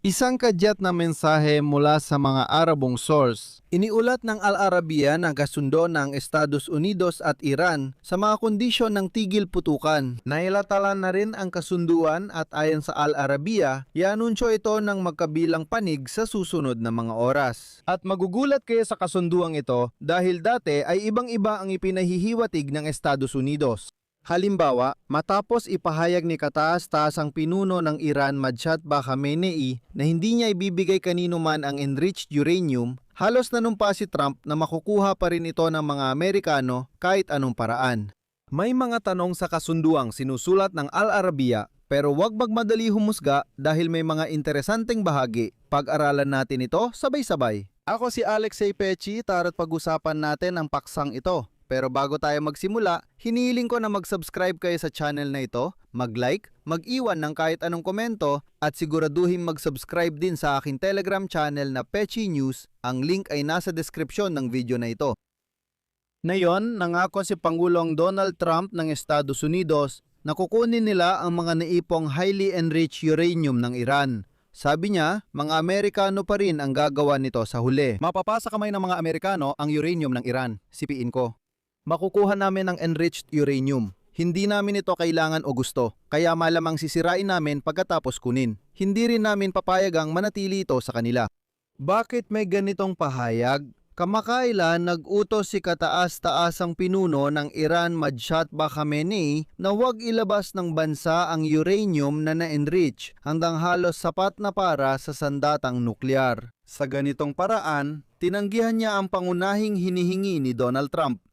Isang kadyat na mensahe mula sa mga Arabong source. Iniulat ng Al Arabiya na kasundo ng Estados Unidos at Iran sa mga kondisyon ng tigil putukan. Nailatalan na rin ang kasunduan at ayon sa Al Arabiya, ianunsyo ito ng magkabilang panig sa susunod na mga oras. At magugulat kayo sa kasunduang ito dahil dati ay ibang-iba ang ipinahihiwatig ng Estados Unidos. Halimbawa, matapos ipahayag ni kataas-taasang pinuno ng Iran Majtaba Khamenei na hindi niya ibibigay kanino man ang enriched uranium, halos nanumpa si Trump na makukuha pa rin ito ng mga Amerikano kahit anong paraan. May mga tanong sa kasunduang sinusulat ng Al Arabiya pero huwag magmadali humusga dahil may mga interesanteng bahagi. Pag-aralan natin ito sabay-sabay. Ako si Alexei Pechi, taro't pag-usapan natin ang paksang ito. Pero bago tayo magsimula, hinihiling ko na mag-subscribe kayo sa channel na ito, mag-like, mag-iwan ng kahit anong komento, at siguraduhin mag-subscribe din sa aking Telegram channel na Pechi News. Ang link ay nasa description ng video na ito. Ngayon, nangako si Pangulong Donald Trump ng Estados Unidos na kukunin nila ang mga naipong highly enriched uranium ng Iran. Sabi niya, mga Amerikano pa rin ang gagawa nito sa huli. Mapapasa kamay ng mga Amerikano ang uranium ng Iran, sipiin ko. Makukuha namin ang enriched uranium. Hindi namin ito kailangan o gusto, kaya malamang sisirain namin pagkatapos kunin. Hindi rin namin papayagang manatili ito sa kanila. Bakit may ganitong pahayag? Kamakailan nag-utos si kataas-taasang pinuno ng Iran Majtaba Khamenei na huwag ilabas ng bansa ang uranium na na-enrich hanggang halos sapat na para sa sandatang nuklear. Sa ganitong paraan, tinanggihan niya ang pangunahing hinihingi ni Donald Trump.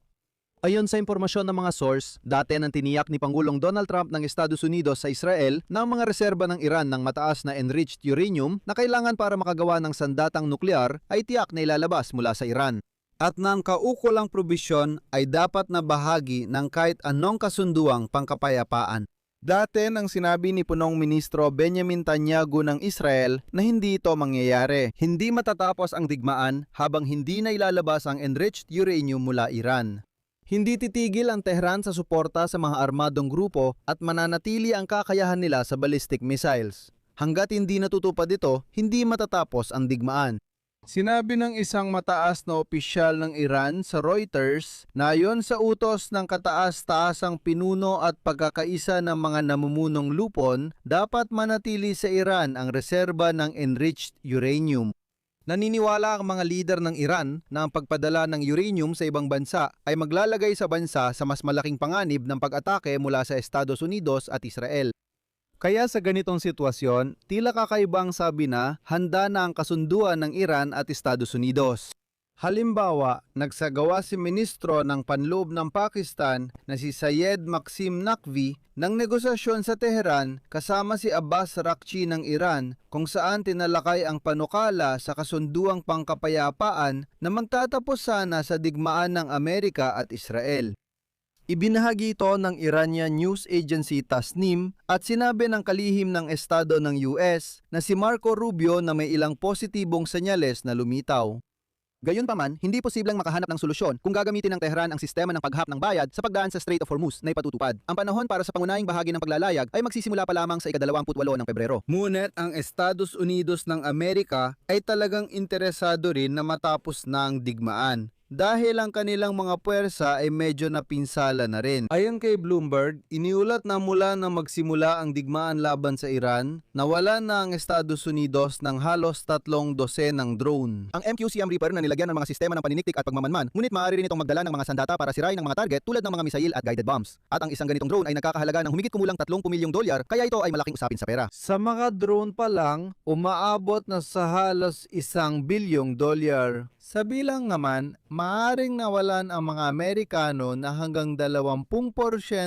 Ayon sa impormasyon ng mga source, dati nang tiniyak ni Pangulong Donald Trump ng Estados Unidos sa Israel na ang mga reserba ng Iran ng mataas na enriched uranium na kailangan para makagawa ng sandatang nuklear ay tiyak na ilalabas mula sa Iran. At ng kaukulang probisyon ay dapat na bahagi ng kahit anong kasunduang pangkapayapaan. Dati nang sinabi ni Punong Ministro Benjamin Netanyahu ng Israel na hindi ito mangyayari. Hindi matatapos ang digmaan habang hindi na ilalabas ang enriched uranium mula Iran. Hindi titigil ang Tehran sa suporta sa mga armadong grupo at mananatili ang kakayahan nila sa ballistic missiles. Hanggat hindi natutupad ito, hindi matatapos ang digmaan. Sinabi ng isang mataas na opisyal ng Iran sa Reuters na ayon sa utos ng kataas-taasang pinuno at pagkakaisa ng mga namumunong lupon, dapat manatili sa Iran ang reserba ng enriched uranium. Naniniwala ang mga lider ng Iran na ang pagpadala ng uranium sa ibang bansa ay maglalagay sa bansa sa mas malaking panganib ng pag-atake mula sa Estados Unidos at Israel. Kaya sa ganitong sitwasyon, tila kakaibang sabi na handa na ang kasunduan ng Iran at Estados Unidos. Halimbawa, nagsagawa si Ministro ng Panloob ng Pakistan na si Syed Maxim Naqvi ng negosasyon sa Tehran kasama si Abbas Araghchi ng Iran kung saan tinalakay ang panukala sa kasunduang pangkapayapaan na magtatapos sana sa digmaan ng Amerika at Israel. Ibinahagi ito ng Iranian News Agency Tasnim at sinabi ng kalihim ng Estado ng US na si Marco Rubio na may ilang positibong senyales na lumitaw. Gayunpaman, hindi posibleng makahanap ng solusyon kung gagamitin ng Tehran ang sistema ng paghap ng bayad sa pagdaan sa Strait of Hormuz na ipatutupad. Ang panahon para sa pangunahing bahagi ng paglalayag ay magsisimula pa lamang sa ika-28 ng Pebrero. Ngunit ang Estados Unidos ng Amerika ay talagang interesado rin na matapos na ang digmaan. Dahil ang kanilang mga puwersa ay medyo napinsala na rin. Ayon kay Bloomberg, iniulat na mula nang magsimula ang digmaan laban sa Iran, nawala na ang Estados Unidos ng halos 3 dosenang drone. Ang MQ-Siam Reaper na nilagyan ng mga sistema ng paniniktik at pagmamanman, ngunit maaari rin itong magdala ng mga sandata para sirain ang mga target tulad ng mga misail at guided bombs. At ang isang ganitong drone ay nagkakahalaga ng humigit kumulang 30 milyong dolyar, kaya ito ay malaking usapin sa pera. Sa mga drone pa lang, umaabot na sa halos 1 bilyong dolyar. Sa bilang naman, maaaring nawalan ang mga Amerikano na hanggang 20%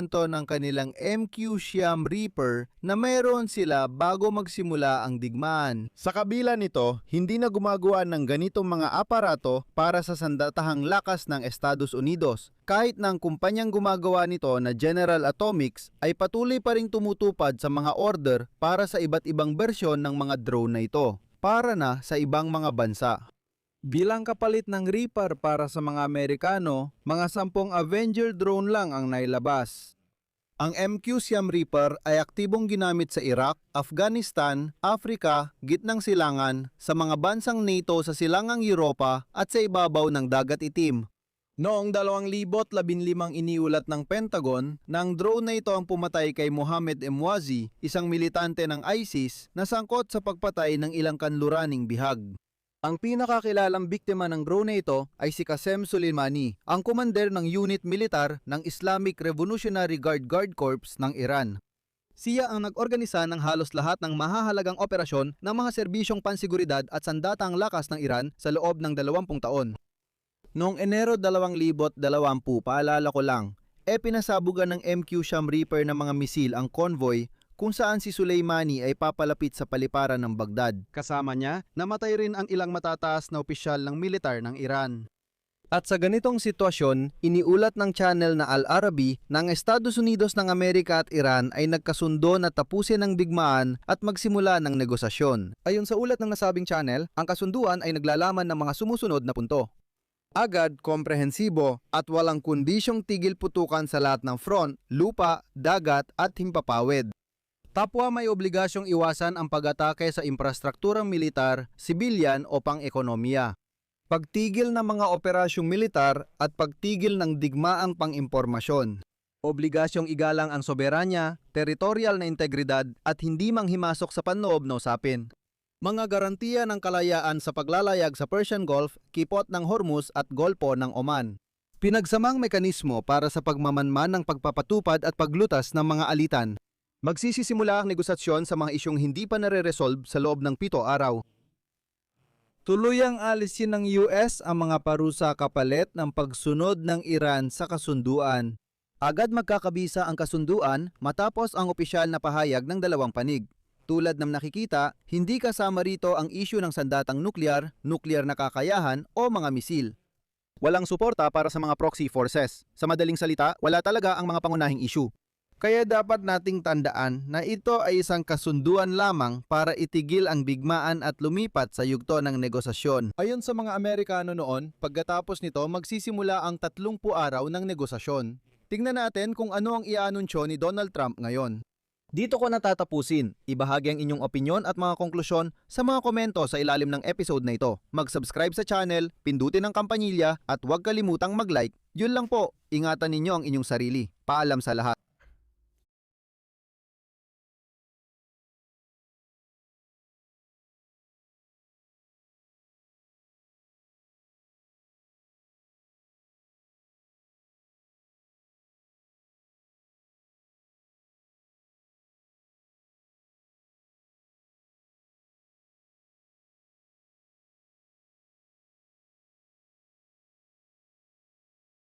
ng kanilang MQ-Siam Reaper na mayroon sila bago magsimula ang digmaan. Sa kabila nito, hindi na gumagawa ng ganitong mga aparato para sa sandatahang lakas ng Estados Unidos. Kahit na ang kumpanyang gumagawa nito na General Atomics ay patuloy pa ring tumutupad sa mga order para sa iba't ibang bersyon ng mga drone na ito, para na sa ibang mga bansa. Bilang kapalit ng Reaper para sa mga Amerikano, mga 10 Avenger drone lang ang nailabas. Ang MQ Siam Reaper ay aktibong ginamit sa Iraq, Afghanistan, Africa, Gitnang Silangan, sa mga bansang NATO sa Silangang Europa at sa ibabaw ng Dagat Itim. Noong 2015 iniulat ng Pentagon na ang drone na ito ang pumatay kay Mohammed Emwazi, isang militante ng ISIS na sangkot sa pagpatay ng ilang kanluraning bihag. Ang pinakakilalang biktima ng drone na ito ay si Qasem Soleimani, ang commander ng unit militar ng Islamic Revolutionary Guard Corps ng Iran. Siya ang nag-organisa ng halos lahat ng mahahalagang operasyon ng mga serbisyong pansiguridad at sandatang lakas ng Iran sa loob ng 20 taon. Noong Enero 2020, paalala ko lang, pinasabugan ng MQ Siam Reaper ng mga misil ang convoy kung saan si Soleimani ay papalapit sa paliparan ng Baghdad. Kasama niya, namatay rin ang ilang matataas na opisyal ng militar ng Iran. At sa ganitong sitwasyon, iniulat ng channel na Al Arabi na ang Estados Unidos ng Amerika at Iran ay nagkasundo na tapusin ang digmaan at magsimula ng negosasyon. Ayon sa ulat ng nasabing channel, ang kasunduan ay naglalaman ng mga sumusunod na punto. Agad, komprehensibo at walang kondisyong tigil putukan sa lahat ng front, lupa, dagat at himpapawid. Tapwa may obligasyong iwasan ang pag-atake sa infrastrukturang militar, sibilyan o pang-ekonomiya. Pagtigil ng mga operasyong militar at pagtigil ng digmaang pang-impormasyon. Obligasyong igalang ang soberanya, teritorial na integridad at hindi manghimasok sa panloob na usapin. Mga garantiya ng kalayaan sa paglalayag sa Persian Gulf, Kipot ng Hormuz at Golpo ng Oman. Pinagsamang mekanismo para sa pagmamanman ng pagpapatupad at paglutas ng mga alitan. Magsisisimula ang negosasyon sa mga isyong hindi pa nare-resolve sa loob ng 7 araw. Tuluyang alisin ng US ang mga parusa kapalit ng pagsunod ng Iran sa kasunduan. Agad magkakabisa ang kasunduan matapos ang opisyal na pahayag ng dalawang panig. Tulad ng nakikita, hindi kasama rito ang isyu ng sandatang nuklear, nuklear na kakayahan o mga misil. Walang suporta para sa mga proxy forces. Sa madaling salita, wala talaga ang mga pangunahing isyu. Kaya dapat nating tandaan na ito ay isang kasunduan lamang para itigil ang bigmaan at lumipat sa yugto ng negosasyon. Ayon sa mga Amerikano noon, pagkatapos nito magsisimula ang 30 araw ng negosasyon. Tingnan natin kung ano ang ianunsyo ni Donald Trump ngayon. Dito ko natatapusin. Ibahagi ang inyong opinyon at mga konklusyon sa mga komento sa ilalim ng episode na ito. Mag-subscribe sa channel, pindutin ang kampanilya at huwag kalimutang mag-like. Yun lang po, ingatan ninyo ang inyong sarili. Paalam sa lahat.